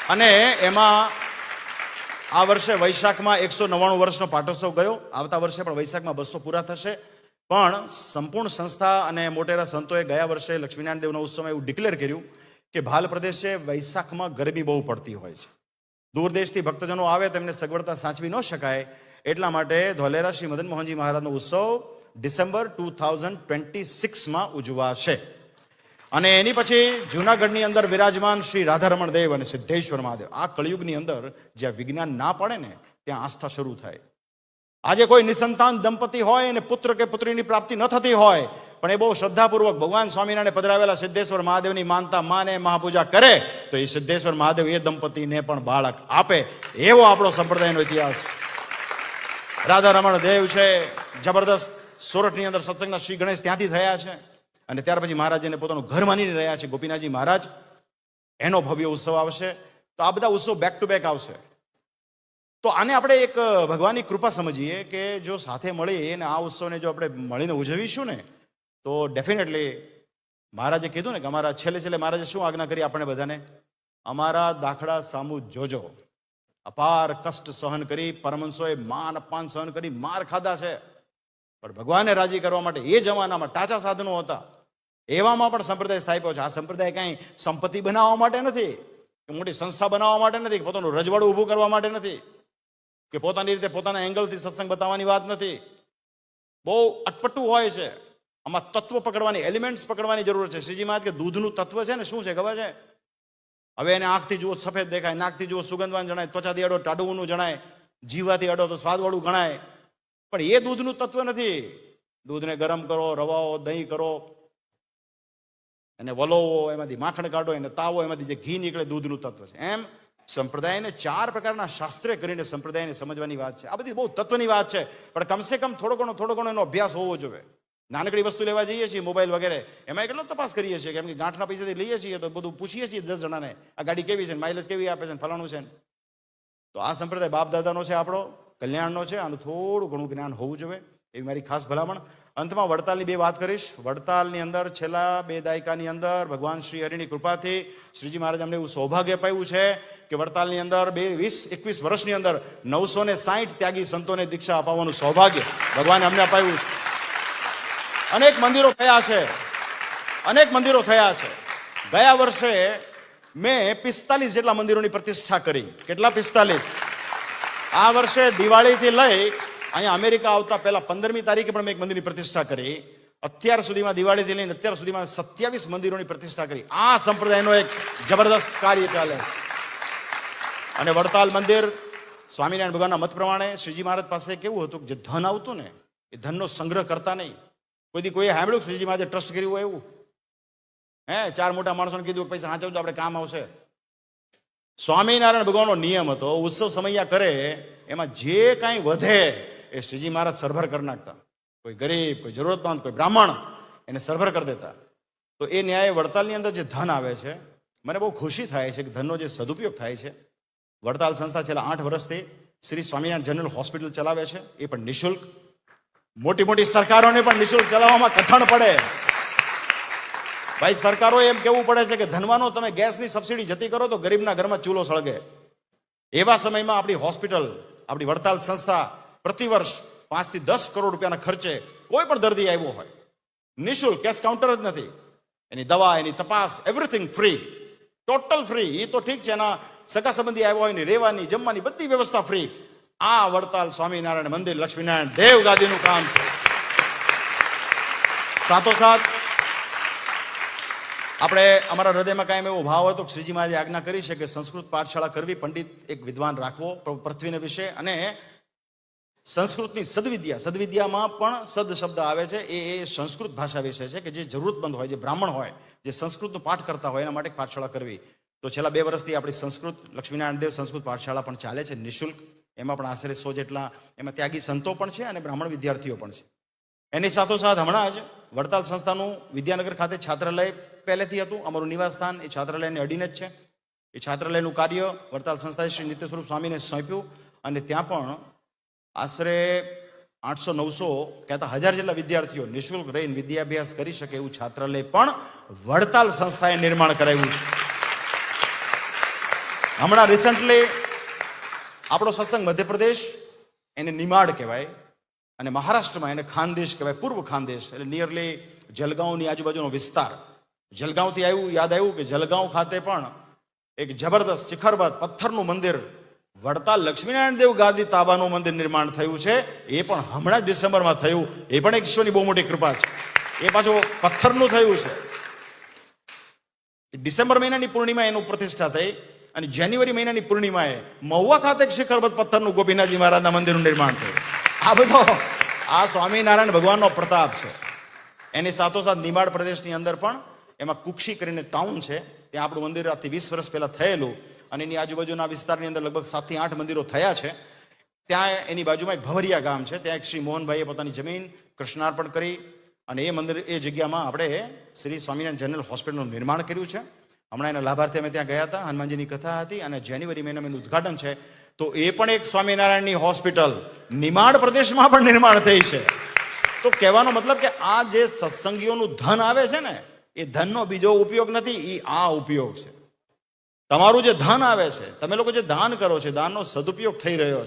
અને એમાં આ વર્ષે વૈશાખમાં 199 વર્ષનો પાટોત્સવ ગયો. આવતા વર્ષે પણ વૈશાખમાં 200 પૂરા થશે. પણ સંપૂર્ણ સંસ્થા અને મોટેરા સંતોએ ગયા વર્ષે લક્ષ્મીનારાયણ દેવના ઉત્સવમાં એવું ડિક્લેર કર્યું કે ભાલ પ્રદેશ છે, વૈશાખમાં ગરમી બહુ પડતી હોય છે, દૂર દેશથી ભક્તજનો આવે તેમને સગવડતા સાચવી ન શકાય, એટલા માટે ધોલેરા શ્રી મદન મોહનજી મહારાજનો ઉત્સવ ડિસેમ્બર 2026માં ઉજવાશે. અને એની પછી જૂનાગઢની અંદર વિરાજમાન શ્રી રાધારમણ દેવ અને સિદ્ધેશ્વર મહાદેવ. આ કળિયુગની અંદર જ્યાં વિજ્ઞાન ના પડે ને ત્યાં આસ્થા શરૂ થાય. આજે કોઈ નિસંતાન દંપતી હોય અને પુત્ર કે પુત્રીની પ્રાપ્તિ ન થતી હોય, પણ એ બહુ શ્રદ્ધાપૂર્વક ભગવાન સ્વામિનારાયણ પધરાવેલા સિદ્ધેશ્વર મહાદેવની માનતા માને, મહાપૂજા કરે, તો એ સિદ્ધેશ્વર મહાદેવ એ દંપતીને પણ બાળક આપે. એવો આપણો સંપ્રદાયનો ઇતિહાસ. રાધારમણ દેવ છે, જબરદસ્ત સોરઠની અંદર સત્સંગના શ્રી ગણેશ ત્યાંથી થયા છે. અને ત્યાર પછી મહારાજને પોતાનું ઘર માની રહ્યા છે ગોપીનાથજી મહારાજ. એનો ભવ્ય ઉત્સવ આવશે. તો આ બધા ઉત્સવ બેક ટુ બેક આવશે. તો આને આપણે એક ભગવાનની કૃપા સમજીએ કે જો સાથે મળી અને આ ઉત્સવને જો આપણે મળીને ઉજવીશું ને તો ડેફિનેટલી મહારાજે કીધું ને કે અમારા છેલ્લે મહારાજે શું આજ્ઞા કરી આપણે બધાને? અમારા દાખલા સામુ જોજો. અપાર કષ્ટ સહન કરી પરમહંસોએ માન અપમાન સહન કરી માર ખાધા છે, પણ ભગવાનને રાજી કરવા માટે એ જમાનામાં ટાચા સાધનો હતા, એવામાં પણ સંપ્રદાય સ્થાપ્યો છે. આ સંપ્રદાય કાંઈ સંપત્તિ બનાવવા માટે નથી, કે મોટી સંસ્થા બનાવવા માટે નથી, કે પોતાનું રજવાડું ઊભું કરવા માટે નથી, કે પોતાની રીતે પોતાના એંગલથી સત્સંગ બતાવવાની વાત નથી. બહુ અટપટું હોય છે. આમાં તત્વ પકડવાની, એલિમેન્ટ્સ પકડવાની જરૂર છે. શ્રીજી મહારાજ કે દૂધનું તત્વ છે ને શું છે ખબર છે? હવે એને આંખથી જુઓ સફેદ દેખાય, નાકથી જુઓ સુગંધવાન જણાય, ત્વચાથી અડો ટાડુનું જણાય, જીવાથી અડો તો સ્વાદવાળું ગણાય, પણ એ દૂધનું તત્વ નથી. દૂધને ગરમ કરો, રવાઓ, દહીં કરો, અને વલોવો, એમાંથી માખણ કાઢો, એને તાવો, એમાંથી જે ઘી નીકળે, દૂધનું તત્વ છે. એમ સંપ્રદાયને 4 પ્રકારના શાસ્ત્રે કરીને સંપ્રદાયને સમજવાની વાત છે. આ બધી બહુ તત્વની વાત છે, પણ કમસે કમ થોડો ઘણો એનો અભ્યાસ હોવો જોઈએ. નાનકડી વસ્તુ લેવા જઈએ છીએ, મોબાઈલ વગેરે, એમાં કેટલો તપાસ કરીએ છીએ, કેમ કે ગાંઠના પૈસાથી લઈએ છીએ તો બધું પૂછીએ છીએ 10 જણાને, આ ગાડી કેવી છે, માઇલેજ કેવી આપે છે, ફલાણું છે. તો આ સંપ્રદાય બાપ દાદાનો છે, આપણો કલ્યાણનો છે. આનું થોડું ઘણું જ્ઞાન હોવું જોઈએ, એવી મારી ખાસ ભલામણ. અંતમાં વડતાલની 2 વાત કરીશ. વડતાલની અંદર છેલ્લા 2 દાયકાની અંદર ભગવાન શ્રી હરિની કૃપાથી શ્રીજી મહારાજ અમને એવું સૌભાગ્ય પાયું છે કે વડતાલની અંદર 21 વર્ષની અંદર 960 ત્યાગી સંતોને દીક્ષા અપાવવાનું સૌભાગ્ય ભગવાને અમને અપાયું. અનેક મંદિરો થયા છે. ગયા વર્ષે મેં 45 જેટલા મંદિરોની પ્રતિષ્ઠા કરી. કેટલા? 45. આ વર્ષે દિવાળીથી લઈ અહીંયા અમેરિકા આવતા પહેલા 15મી તારીખે પણ મેં એક મંદિરની પ્રતિષ્ઠા કરી. અત્યાર સુધીમાં દિવાળીથી લઈને અત્યાર સુધીમાં 27 મંદિરોની પ્રતિષ્ઠા કરી. આ સંપ્રદાયનો એક જબરદસ્ત કાર્ય ચાલે. અને વડતાલ મંદિર સ્વામિનારાયણ ભગવાનના મત પ્રમાણે શ્રીજી મહારાજ પાસે કેવું હતું કે જે ધન આવતું ને એ ધનનો સંગ્રહ કરતા નહીં. કોઈએ સાંભળ્યું શ્રીજી મહારાજે ટ્રસ્ટ કર્યું હોય એવું? 4 મોટા માણસોને કીધું પૈસા સાચવજો, આપણે કામ આવશે. સ્વામિનારાયણ ભગવાનનો નિયમ હતો, ઉત્સવ સમયા કરે એમાં જે કાંઈ વધે એ શ્રીજી મહારાજ સરભર કરી નાખતા. કોઈ ગરીબ, કોઈ જરૂરતમંદ, કોઈ બ્રાહ્મણ, એને સરભર કરી દેતા. તો એ ન્યાય વડતાલની અંદર જે ધન આવે છે, મને બહુ ખુશી થાય છે કે ધનનો જે સદુપયોગ થાય છે. વડતાલ સંસ્થા છેલ્લા 8 વર્ષથી શ્રી સ્વામિનારાયણ જનરલ હોસ્પિટલ ચલાવે છે, એ પણ નિઃશુલ્ક. મોટી સરકારોને પણ નિઃશુલ્ક ચલાવવામાં કઠણ પડે. ભાઈ, સરકારો એમ કેવું પડે છે કે ધનવાનો તમે ગેસની સબસિડી જતી કરો તો ગરીબના ઘરમાં ચૂલો સળગે. એવા સમયમાં આપણી હોસ્પિટલ, આપણી વડતાલ સંસ્થા પ્રતિવર્ષ 5 થી 10 કરોડ રૂપિયાના ખર્ચે કોઈ પણ દર્દી આવ્યો હોય નિઃશુલ્ક, કેશ કાઉન્ટર જ નથી, એની દવા, એની તપાસ, એવરીથિંગ ફ્રી, ટોટલ ફ્રી. એ તો ઠીક છે, એના સગા સંબંધી આવ્યો હોય ને રહેવાની, જમવાની બધી વ્યવસ્થા ફ્રી. આ વડતાલ સ્વામિનારાયણ મંદિર લક્ષ્મીનારાયણ દેવ ગાદીનું કામ છે. સાથોસાથ આપણે અમારા હૃદયમાં કાયમ એવો ભાવ હતો કે શ્રીજી મહારાજે આજ્ઞા કરી છે કે સંસ્કૃત પાઠશાળા કરવી, પંડિત એક વિદ્વાન રાખવો પૃથ્વીને વિશે, અને સંસ્કૃતની સદવિદ્યામાં પણ સદ શબ્દ આવે છે. એ સંસ્કૃત ભાષા વિશે છે કે જે જરૂરતમંદ હોય, જે બ્રાહ્મણ હોય, જે સંસ્કૃતનો પાઠ કરતા હોય એના માટે પાઠશાળા કરવી. તો છેલ્લા 2 વર્ષથી આપણી સંસ્કૃત લક્ષ્મીનારાયણ દેવ સંસ્કૃત પાઠશાળા પણ ચાલે છે નિઃશુલ્ક. એમાં પણ આશરે 100 જેટલા એમાં ત્યાગી સંતો પણ છે અને બ્રાહ્મણ વિદ્યાર્થીઓ પણ છે. એની સાથોસાથ હમણાં જ વડતાલ સંસ્થાનું વિદ્યાનગર ખાતે છાત્રાલય પહેલેથી હતું, અમારું નિવાસસ્થાન એ છાત્રાલયને અડીને જ છે. એ છાત્રાલયનું કાર્ય વડતાલ સંસ્થાએ શ્રી નિત્ય સ્વરૂપ સ્વામીને સોંપ્યું, અને ત્યાં પણ આશરે 800-900 કહેતા 1000 જેટલા વિદ્યાર્થીઓ નિઃશુલ્ક રહીને વિદ્યાભ્યાસ કરી શકે એવું છાત્રાલય પણ વડતાલ સંસ્થાએ નિર્માણ કરાવ્યું છે. હમણાં રિસન્ટલી આપણો સત્સંગ મધ્યપ્રદેશ એને નિમાડ કહેવાય અને મહારાષ્ટ્રમાં એને ખાનદેશ કહેવાય, પૂર્વ ખાનદેશ એટલે નિયરલી જલગાંવની આજુબાજુનો વિસ્તાર. જલગાંવથી યાદ આવ્યું કે જલગાંવ ખાતે પણ એક જબરદસ્ત શિખરબદ્ધ પથ્થરનું મંદિર વડતાલ લક્ષ્મીનારાયણ દેવ ગાદી તાબાનું મંદિર નિર્માણ થયું છે. એ પણ હમણાં જ ડિસેમ્બરમાં થયું. એ પણ એક ઈશ્વરની બહુ મોટી કૃપા છે. એ પાછું પથ્થરનું થયું છે. ડિસેમ્બર મહિનાની પૂર્ણિમા એનું પ્રતિષ્ઠા થઈ અને જાન્યુઆરી મહિનાની પૂર્ણિમાએ મહુવા ખાતે એક શિખરબદ્ધ પથ્થરનું ગોપીનાથજી મહારાજના મંદિરનું નિર્માણ થયું. આ બધો આ સ્વામિનારાયણ ભગવાનનો પ્રતાપ છે. એની સાથોસાથ નિમાડ પ્રદેશની અંદર પણ એમાં કુક્ષી કરીને ટાઉન છે, ત્યાં આપણું મંદિર આજથી 20 વર્ષ પહેલા થયેલું અને એની આજુબાજુના વિસ્તારની અંદર લગભગ 7 થી 8 મંદિરો થયા છે. ત્યાં એની બાજુમાં એક ભવરિયા ગામ છે, ત્યાં એક શ્રી મોહનભાઈએ પોતાની જમીન કૃષ્ણાર્પણ કરી અને એ મંદિર એ જગ્યામાં આપણે શ્રી સ્વામિનારાયણ જનરલ હોસ્પિટલનું નિર્માણ કર્યું છે. હમણાં એના લાભાર્થી અમે ત્યાં ગયા હતા, હનુમાનજીની કથા હતી અને જાન્યુઆરી મહિનામાં એનું ઉદઘાટન છે. તો એ પણ એક સ્વામિનારાયણની હોસ્પિટલ નિમાડ પ્રદેશમાં પણ નિર્માણ થઈ છે. તો કહેવાનો મતલબ કે આ જે સત્સંગીઓનું ધન આવે છે ને, એ ધનનો બીજો ઉપયોગ નથી, એ આ ઉપયોગ છે. તમારું જે ધન આવે છે, તમે લોકો જે દાન કરો છો, દાનનો સદુપયોગ થઈ રહ્યો છે.